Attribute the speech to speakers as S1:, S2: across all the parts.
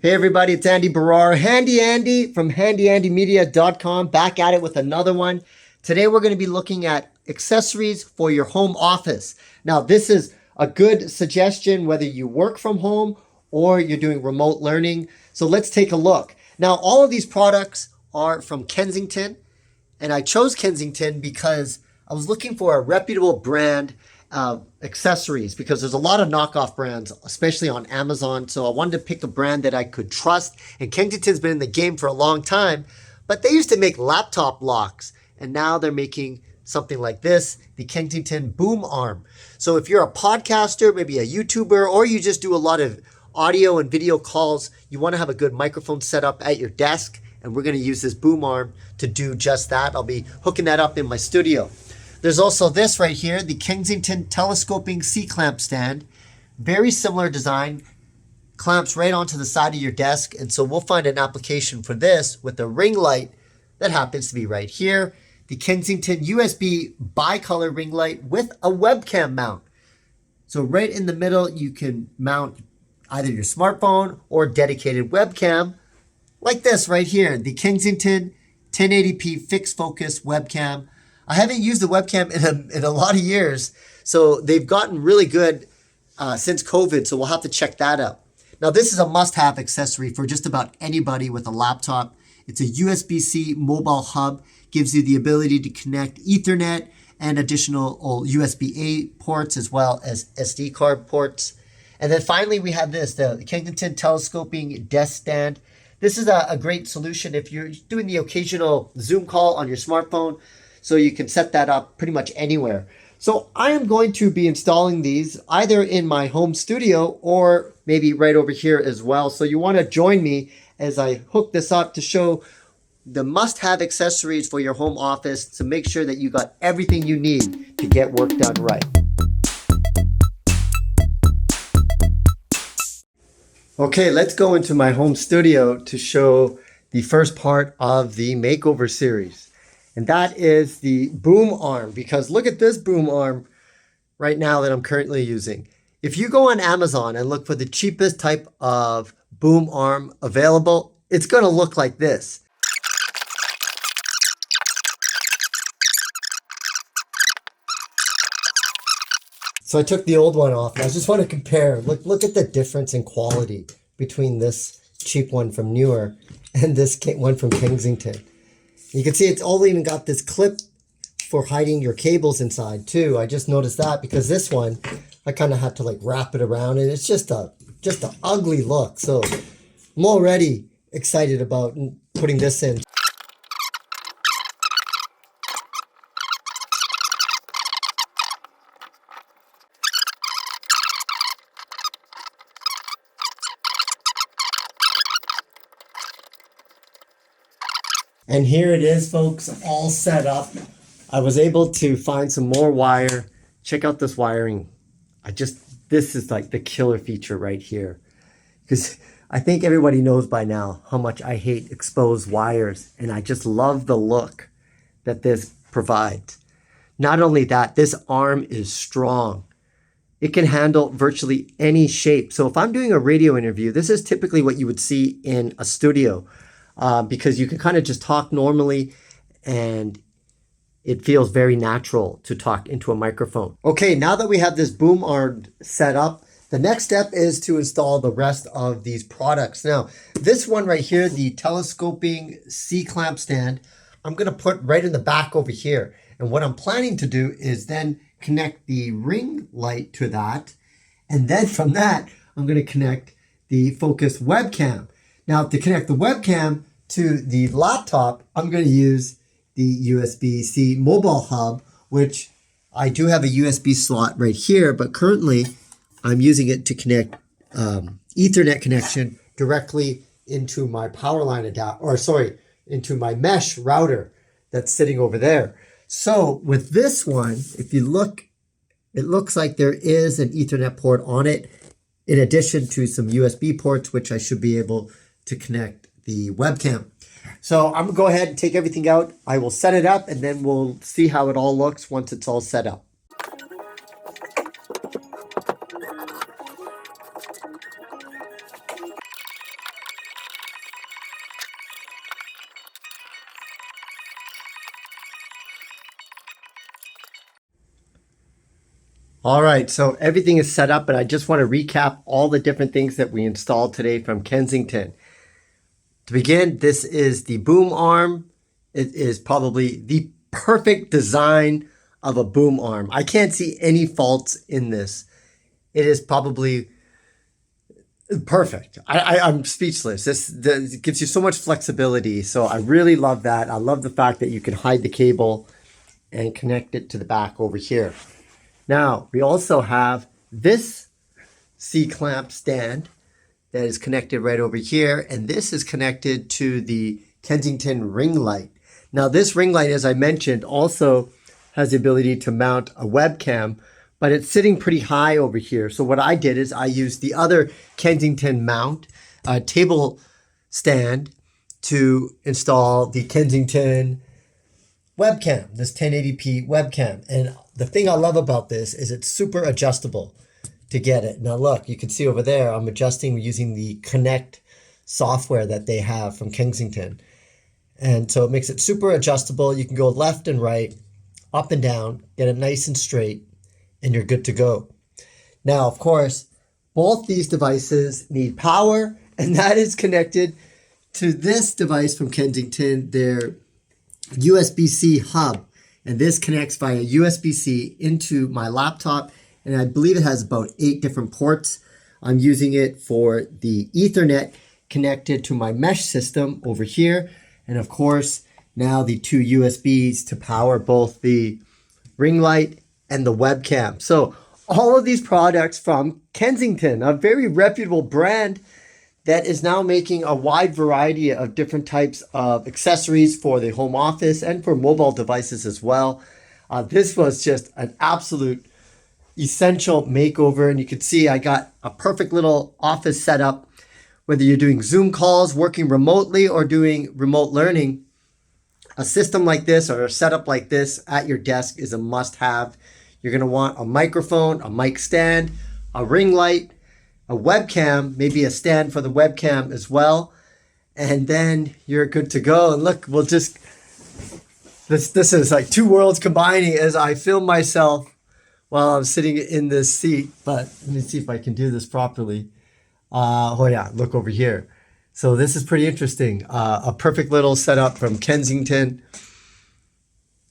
S1: Hey everybody, it's Andy Baryer, Handy Andy from handyandymedia.com, back at it with another one. Today we're going to be looking at accessories for your home office. Now this is a good suggestion whether you work from home or you're doing remote learning. So let's take a look. Now all of these products are from Kensington, and I chose Kensington because I was looking for a reputable brand accessories, because there's a lot of knockoff brands, especially on Amazon. So I wanted to pick a brand that I could trust. And Kensington's been in the game for a long time, but they used to make laptop locks, and now they're making something like this, the Kentington Boom Arm. So if you're a podcaster, maybe a YouTuber, or you just do a lot of audio and video calls, you want to have a good microphone set up at your desk, and we're going to use this boom arm to do just that. I'll be hooking that up in my studio. There's also this right here, the Kengsington telescoping C-clamp stand. Very similar design, clamps right onto the side of your desk. And so we'll find an application for this with a ring light that happens to be right here. The Kensington USB bicolor ring light with a webcam mount. So right in the middle, you can mount either your smartphone or dedicated webcam like this right here, the Kensington 1080p fixed focus webcam. I haven't used the webcam in a lot of years, so they've gotten really good since COVID, so we'll have to check that out. Now, this is a must-have accessory for just about anybody with a laptop. It's a USB-C Mobile Hub, gives you the ability to connect Ethernet and additional USB-A ports as well as SD card ports. And then finally, we have this, the Kensington telescoping desk stand. This is a great solution if you're doing the occasional Zoom call on your smartphone. So you can set that up pretty much anywhere. So I am going to be installing these either in my home studio or maybe right over here as well. So you want to join me as I hook this up to show the must-have accessories for your home office to make sure that you got everything you need to get work done right. Okay, let's go into my home studio to show the first part of the makeover series. And that is the boom arm, because look at this boom arm right now that I'm currently using. If you go on Amazon and look for the cheapest type of boom arm available, it's going to look like this. So I took the old one off, and I just want to compare. Look at the difference in quality between this cheap one from Newer and this one from Kensington. You can see it's all even got this clip for hiding your cables inside too. I just noticed that because this one, I kind of had to like wrap it around, and it's just an ugly look. So I'm already excited about putting this in. And here it is, folks, all set up. I was able to find some more wire. Check out this wiring. This is like the killer feature right here. Because I think everybody knows by now how much I hate exposed wires. And I just love the look that this provides. Not only that, this arm is strong. It can handle virtually any shape. So if I'm doing a radio interview, this is typically what you would see in a studio. Because you can kind of just talk normally and it feels very natural to talk into a microphone. Okay, now that we have this boom arm set up, the next step is to install the rest of these products. Now, this one right here, the telescoping C-clamp stand, I'm going to put right in the back over here. And what I'm planning to do is then connect the ring light to that. And then from that, I'm going to connect the focus webcam. Now, to connect the webcam to the laptop, I'm going to use the Usbc Mobile Hub, which I do have a USB slot right here, but currently I'm using it to connect Ethernet connection directly into my power line into my mesh router that's sitting over there. So with this one, if you look, it looks like there is an Ethernet port on it, in addition to some USB ports, which I should be able to connect the webcam. So I'm gonna go ahead and take everything out. I will set it up, and then we'll see how it all looks once it's all set up. All right, so everything is set up, and I just want to recap all the different things that we installed today from Kensington. To begin, this is the boom arm. It is probably the perfect design of a boom arm. I can't see any faults in this. It is probably perfect. I'm speechless. This gives you so much flexibility. So I really love that. I love the fact that you can hide the cable and connect it to the back over here. Now, we also have this C-clamp stand that is connected right over here, and this is connected to the Kensington ring light. Now, this ring light, as I mentioned, also has the ability to mount a webcam, but it's sitting pretty high over here. So what I did is I used the other Kensington mount table stand to install the Kensington webcam, this 1080p webcam. And the thing I love about this is it's super adjustable to get it. Now look, you can see over there, I'm adjusting using the Connect software that they have from Kengsington. And so it makes it super adjustable. You can go left and right, up and down, get it nice and straight, and you're good to go. Now, of course, both these devices need power, and that is connected to this device from Kensington, their Usbc hub. And this connects via USB-C into my laptop, and I believe it has about 8 different ports. I'm using it for the Ethernet connected to my mesh system over here. And of course, now the 2 USBs to power both the ring light and the webcam. So all of these products from Kensington, a very reputable brand that is now making a wide variety of different types of accessories for the home office and for mobile devices as well. This was just an absolute essential makeover, and you can see I got a perfect little office setup. Whether you're doing Zoom calls, working remotely, or doing remote learning, a system like this or a setup like this at your desk is a must-have. You're going to want a microphone, a mic stand, a ring light, a webcam, maybe a stand for the webcam as well, and then you're good to go. And look, we'll just, this is like two worlds combining as I film myself while I'm sitting in this seat. But let me see if I can do this properly. Oh yeah, look over here. So this is pretty interesting. A perfect little setup from Kensington.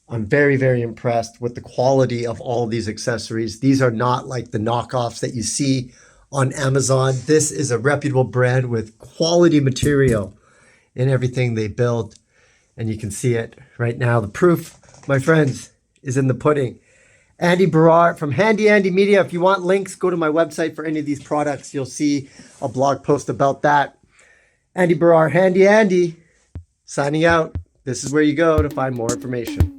S1: I'm very, very impressed with the quality of all of these accessories. These are not like the knockoffs that you see on Amazon. This is a reputable brand with quality material in everything they build. And you can see it right now. The proof, my friends, is in the pudding. Andy Baryer from Handy Andy Media. If you want links, go to my website for any of these products. You'll see a blog post about that. Andy Baryer, Handy Andy, signing out. This is where you go to find more information.